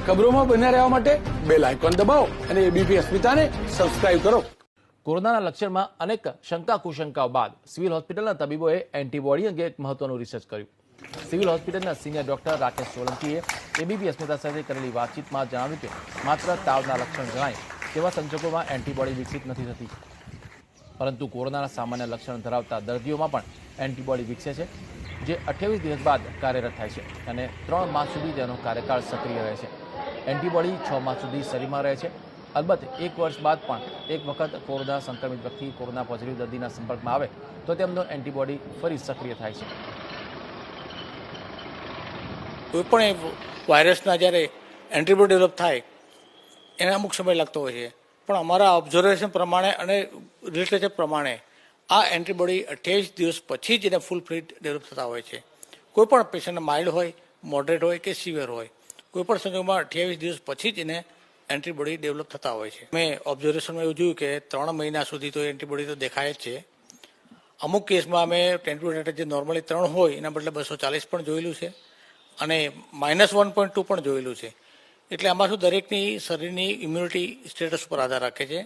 ખબરોમાં બન્યા રહેવા માટે બેલ આઇકોન દબાવો અને એબીપી અસ્મિતાને સબસ્ક્રાઇબ કરો. કોરોનાના લક્ષણમાં અનેક શંકા કુશંકાઓ બાદ સિવિલ હોસ્પિટલના તબીબોએ એન્ટીબોડી અંગે એક મહત્વનું રિસર્ચ કર્યું. સિવિલ હોસ્પિટલના સિનિયર ડોક્ટર રાકેશ સોલંકીએ એબીપી અસ્મિતા સાથે કરેલી વાતચીતમાં જણાવ્યું કે માત્ર તાવના લક્ષણ જણાય તેવા સંજોગોમાં એન્ટીબોડી વિકસિત નથી થતી, પરંતુ કોરોનાના સામાન્ય લક્ષણ ધરાવતા દર્દીઓમાં પણ એન્ટીબોડી વિકસે છે, જે 28 દિવસ બાદ કાર્યરત થાય છે અને 3 માસ સુધી તેનો કાર્યકાળ સક્રિય રહે છે. એન્ટીબોડી 6 માસ સુધી શરીરમાં રહે છે. અલબત્ત 1 વર્ષ બાદ પણ એક વખત કોરોના સંક્રમિત વ્યક્તિ કોરોના પોઝિટિવ દર્દીના સંપર્કમાં આવે તો તેમનો એન્ટીબોડી ફરી સક્રિય થાય છે. કોઈપણ વાયરસના જ્યારે એન્ટીબોડી ડેવલપ થાય એને અમુક સમય લાગતો હોય છે, પણ અમારા ઓબ્ઝર્વેશન પ્રમાણે અને લિટરેચર પ્રમાણે આ એન્ટીબોડી 28 દિવસ પછી જ એને ફૂલ ફ્રી ડેવલપ થતા હોય છે. કોઈપણ પેશન્ટ માઇલ્ડ હોય, મોડરેટ હોય કે સિવિયર હોય, કોઈપણ સંજોગોમાં 28 દિવસ પછી જ એને એન્ટીબોડી ડેવલપ થતા હોય છે. મેં ઓબ્ઝર્વેશનમાં એવું જોયું કે 3 મહિના સુધી તો એન્ટીબોડી તો દેખાય જ છે. અમુક કેસમાં અમે એન્ટીબોડી જે નોર્મલી 3 હોય એના બદલે 240 પણ જોયેલું છે અને -1.2 પણ જોયેલું છે. એટલે આમાં શું દરેકની શરીરની ઇમ્યુનિટી સ્ટેટસ ઉપર આધાર રાખે છે.